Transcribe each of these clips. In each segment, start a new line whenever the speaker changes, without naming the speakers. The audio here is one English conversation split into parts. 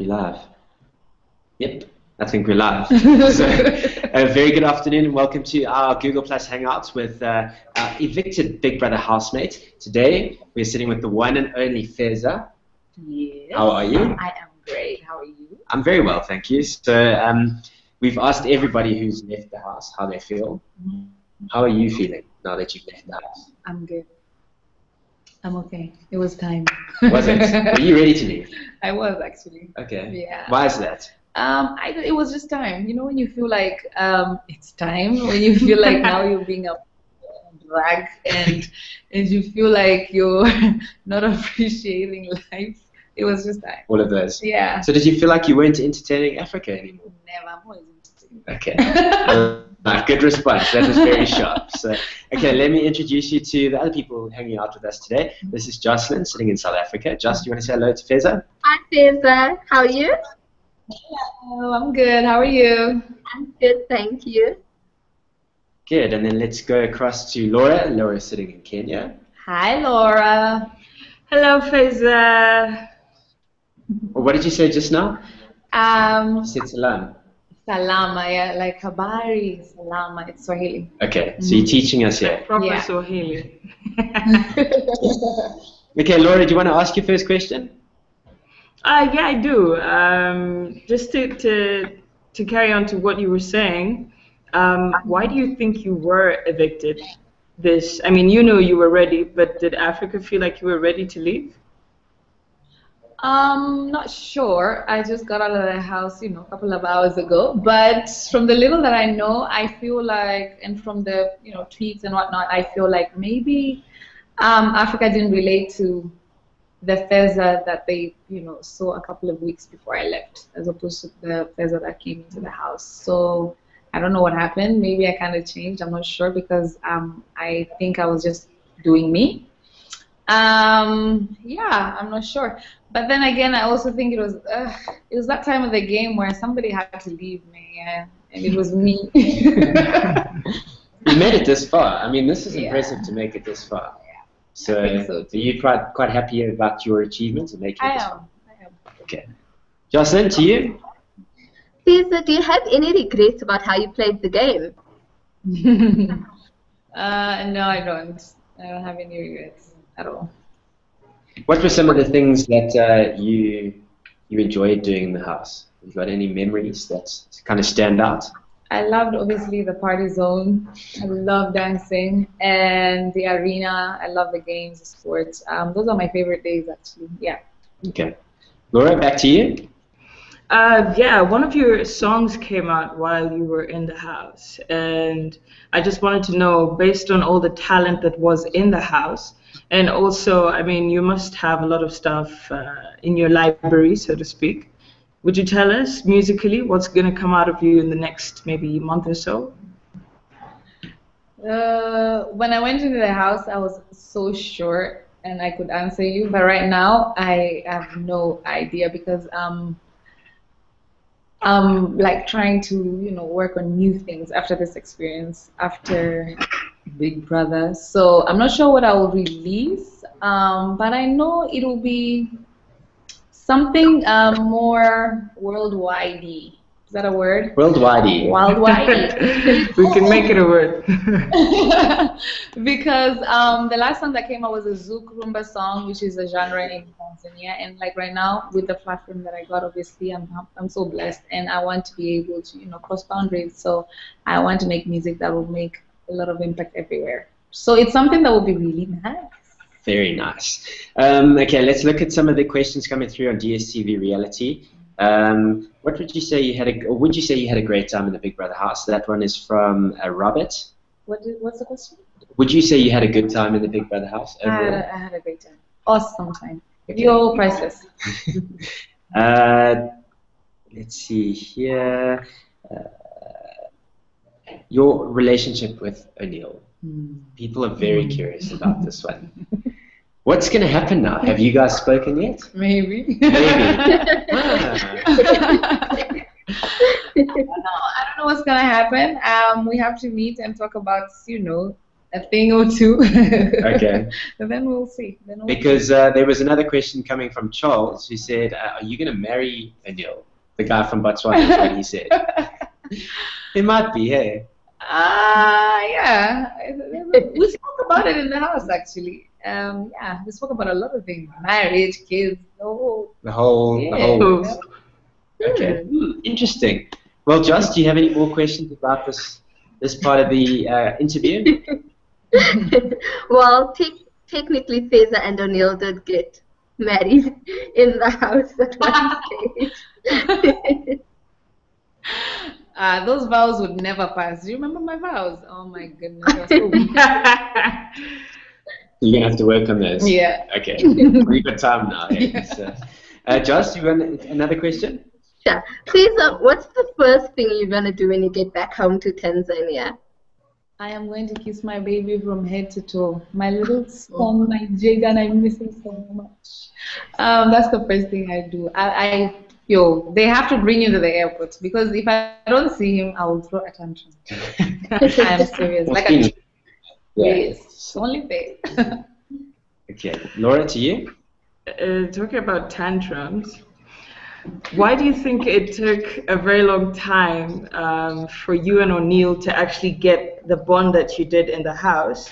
Be live. Yep, I think we're live. So, a very good afternoon and welcome to our Google Plus Hangouts with our evicted Big Brother housemate. Today, we're sitting with the one and only Feza.
Yes.
How are you?
I am great. How are you?
I'm very well, thank you. So, we've asked everybody who's left the house how they feel. How are you feeling now that you've left the house?
I'm good. I'm okay. It was time.
Was it? Were you ready to leave?
I was actually.
Okay.
Yeah.
Why is that?
It was just time. You know, when you feel like it's time, when you feel like now you're being a drag and you feel like you're not appreciating life. It was just time.
All of those.
Yeah.
So did you feel like you weren't entertaining Africa anymore?
Never. I'm always entertaining.
Okay. Good response. That was very sharp. So, okay, let me introduce you to the other people hanging out with us today. This is Jocelyn, sitting in South Africa. Joss, do you want to say hello to Feza?
Hi, Feza. How are you?
Hello, I'm good. How are you?
I'm good, thank you.
Good. And then let's go across to Laura. Laura's sitting in Kenya.
Hi, Laura.
Hello, Feza.
Well, what did you say just now? You said salam.
Salama, yeah, like habari, salama, it's Swahili.
Okay, so you're teaching us here.
Proper Swahili.
Okay, Laura, do you want to ask your first question?
Yeah, I do. Just to carry on to what you were saying, why do you think you were evicted? I mean, you know you were ready, but did Africa feel like you were ready to leave?
Not sure. I just got out of the house, a couple of hours ago. But from the little that I know, I feel like, and from the, tweets and whatnot, I feel like maybe Africa didn't relate to the Feza that they, saw a couple of weeks before I left, as opposed to the Feza that came into the house. So I don't know what happened. Maybe I kind of changed. I'm not sure because I think I was just doing me. Yeah, I'm not sure. But then again, I also think it was that time of the game where somebody had to leave me, and it was me.
You made it this far. I mean, this is impressive to make it this far.
Yeah.
So,
I think so too.
Are you quite happy about your achievements and making it this far?
I am.
Okay. Jocelyn, to you?
Feza, do you have any regrets about how you played the game?
No, I don't. I don't have any regrets at all.
What were some of the things that you enjoyed doing in the house? Have you got any memories that kind of stand out?
I loved, obviously, the party zone. I love dancing and the arena. I love the games, the sports. Those are my favorite days, actually. Yeah.
Okay. Laura, back to you.
Yeah, one of your songs came out while you were in the house, and I just wanted to know, based on all the talent that was in the house, and also, I mean, you must have a lot of stuff in your library, so to speak. Would you tell us, musically, what's going to come out of you in the next maybe month or so?
When I went into the house, I was so sure, and I could answer you, but right now, I have no idea because I'm like trying to, work on new things after this experience, after Big Brother. So I'm not sure what I will release, but I know it will be something more worldwide-y. Is that a word?
Worldwide-y.
Worldwide-y.
We can make it a word.
Because the last song that came out was a Zouk Rumba song, which is a genre in Tanzania. And like right now, with the platform that I got, obviously, I'm so blessed, and I want to be able to, cross boundaries. So I want to make music that will make a lot of impact everywhere. So it's something that will be really nice. Very
nice. Okay, let's look at some of the questions coming through on DStv Reality. What would you say you had a great time in the Big Brother house? That one is from Robert.
What's the question?
Would you say you had a good time in the Big Brother house?
I had a great time. Awesome time. Okay. You're priceless.
Let's see here. Your relationship with O'Neill. People are very curious about this one. What's going to happen now? Have you guys spoken yet?
Maybe.
Maybe.
I don't know what's going to happen. We have to meet and talk about, a thing or two.
Okay.
And then we'll see.
Because there was another question coming from Charles who said, are you going to marry Anil? The guy from Botswana, is what he said. It might be, hey?
Yeah. We spoke about it in the house, actually. Yeah, we spoke about a lot of things. Marriage, kids,
The whole. Okay. Interesting. Well, Josh, do you have any more questions about this part of the interview?
Well, technically, Feza and O'Neill did get married in the house at one stage.
Those vows would never pass. Do you remember my vows? Oh my goodness. So
You're going to have to work on those.
Yeah.
Okay. We've got time now. Yeah. So, Josh, you want another question?
Sure. Feza, what's the first thing you're going to do when you get back home to Tanzania?
I am going to kiss my baby from head to toe. My little son, my jig, and I miss him so much. That's the first thing I do. They have to bring him to the airport because if I don't see him, I will throw a tantrum. I'm serious. Yes, only fair.
Okay, Laura, to you.
Talking about tantrums, why do you think it took a very long time for you and O'Neill to actually get the bond that you did in the house?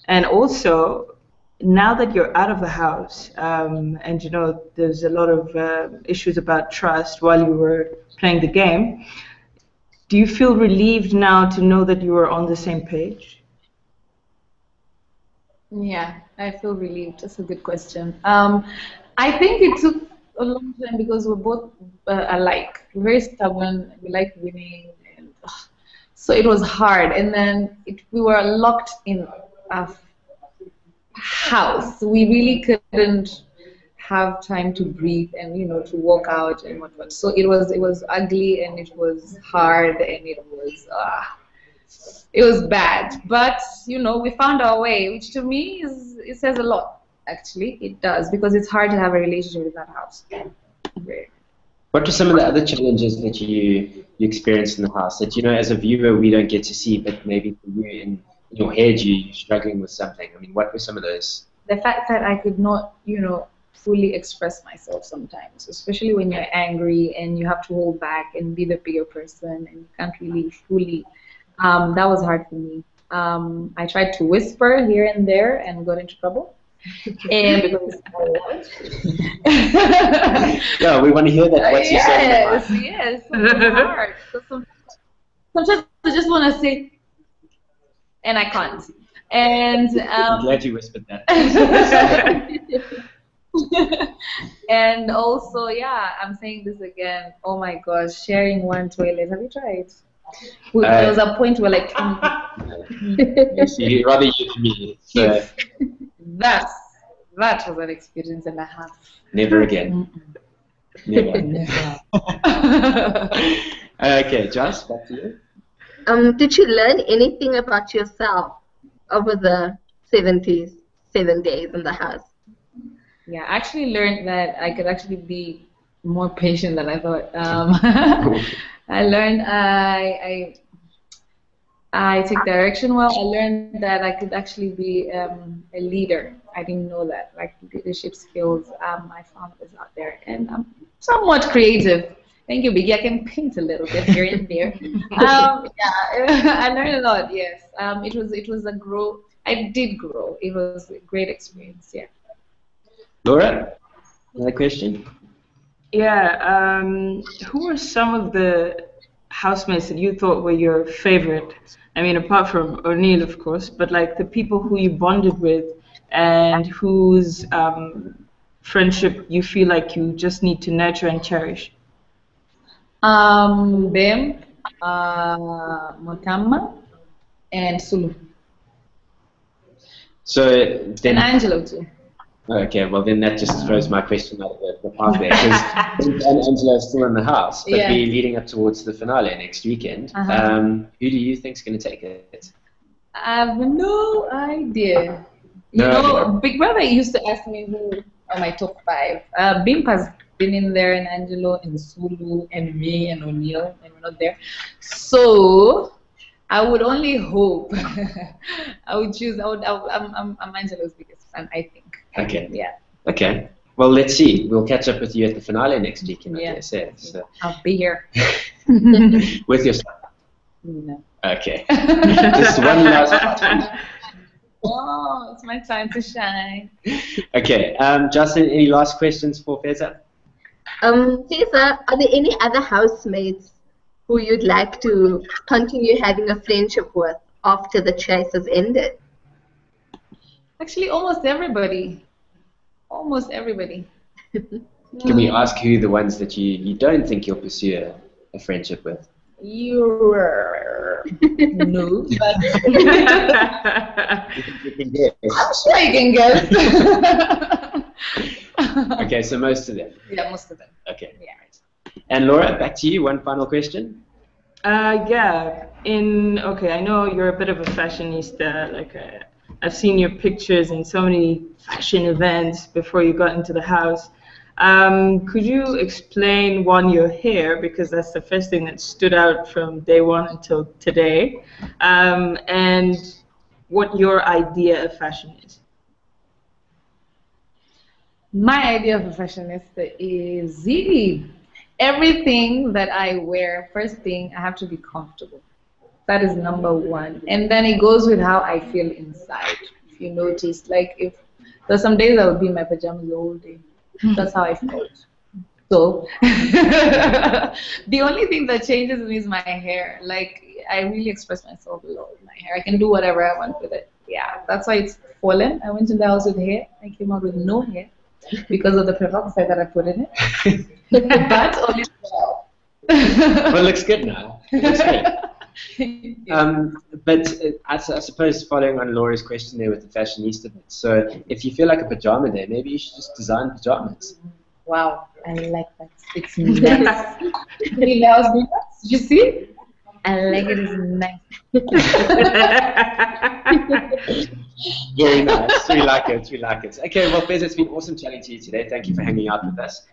And also, now that you're out of the house, and you know there's a lot of issues about trust while you were playing the game, do you feel relieved now to know that you are on the same page?
Yeah, I feel relieved. That's a good question. I think it took a long time because we're both alike. We're very stubborn. We like winning, and so it was hard. And then we were locked in a house. We really couldn't have time to breathe and to walk out and whatnot. So it was ugly and it was hard and it was bad. But we found our way, which to me it says a lot. Actually, it does, because it's hard to have a relationship with that house.
What were some of the other challenges that you experienced in the house that as a viewer we don't get to see, but maybe for you in your head you're struggling with something? I mean, what were some of those?
The fact that I could not, fully express myself sometimes, especially when you're angry and you have to hold back and be the bigger person and you can't really fully. That was hard for me. I tried to whisper here and there and got into trouble. And because
yeah, we want to hear that. What's
yes, yes, it's hard. Sometimes I just want to say, and I can't. And
I'm glad you whispered that.
And also, yeah, I'm saying this again. Oh my gosh, sharing one toilet. Have you tried? There was a point where like
20 rather you than me. So.
That was an experience and a half.
Never again. Never. Okay, Josh, back to you.
Did you learn anything about yourself over the 7 days in the house?
Yeah, I actually learned that I could actually be more patient than I thought. I learned I take direction well. I learned that I could actually be a leader. I didn't know that, like leadership skills. I found this out there, and I'm somewhat creative. Thank you, Biggie. I can paint a little bit here and there. Yeah, I learned a lot. Yes, it was a grow. I did grow. It was a great experience. Yeah.
Laura, another question?
Yeah. Who were some of the housemates that you thought were your favorite? I mean, apart from O'Neill, of course, but like the people who you bonded with and whose friendship you feel like you just need to nurture and cherish.
Bem, Motama, and Sulu.
So then,
and Angelo too.
Okay, well then that just throws my question out of the park there, because Angelo is still in the house, but we're leading up towards the finale next weekend. Who do you think is going to take it?
I have no idea. You know, Big Brother used to ask me who are my top 5. Bimp has been in there, and Angelo, and Sulu, and me, and O'Neill, and we're not there. So I would only hope. I would choose. I'm Angelo's biggest fan, I think.
Okay.
Yeah.
Okay. Well, let's see. We'll catch up with you at the finale next week in DStv. So.
I'll be here.
With your son?
No.
Okay. Just one last question.
Oh, it's my time to shine.
Okay. Justin, any last questions for Feza?
Feza, are there any other housemates who you'd like to continue having a friendship with after the chase has ended?
Actually, almost everybody. Almost everybody.
Can we ask who the ones that you don't think you'll pursue a friendship with?
No, but
You can guess.
I'm sure you can guess.
Okay, so most of them.
Yeah, most of them.
Okay.
Yeah.
And Laura, back to you. One final question.
Yeah. Okay, I know you're a bit of a fashionista. Like, I've seen your pictures in so many fashion events before you got into the house. Could you explain, one, your hair, because that's the first thing that stood out from day one until today, and what your idea of fashion is?
My idea of a fashionista is everything that I wear, first thing, I have to be comfortable. That is number one. And then it goes with how I feel inside. If you notice, like if there's some days I would be in my pajamas the whole day. That's how I felt. So the only thing that changes me is my hair. Like I really express myself a lot with my hair. I can do whatever I want with it. Yeah, that's why it's fallen. I went in the house with hair. I came out with no hair because of the peroxide that I put in it. But only well,
it looks good now. It looks good. But I suppose following on Laura's question there with the fashionista bit, so if you feel like a pajama day, maybe you should just design pajamas.
Wow, I like that. It's nice. Did you see? I like it. It's nice.
Very nice. We like it. We like it. Okay, well, Feza, it's been awesome chatting to you today. Thank you for hanging out with us.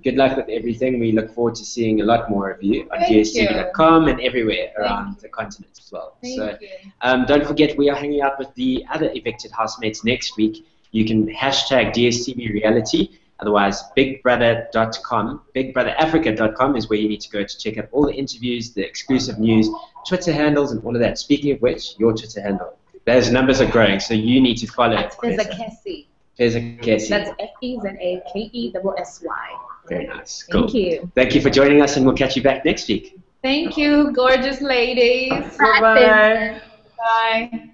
Good luck with everything. We look forward to seeing a lot more of you on DStv.com and everywhere around the continent as well. Don't forget, we are hanging out with the other evicted housemates next week. You can hashtag DStv reality. Otherwise, bigbrother.com, bigbrotherafrica.com is where you need to go to check out all the interviews, the exclusive news, Twitter handles, and all of that. Speaking of which, your Twitter handle. Those numbers are growing, so you need to follow it.
Feza Kessie.
Feza Kessie.
That's FEZAKESSY.
Very nice. Cool.
Thank you.
Thank you for joining us, and we'll catch you back next week.
Thank you, gorgeous ladies.
Bye-bye.
Bye.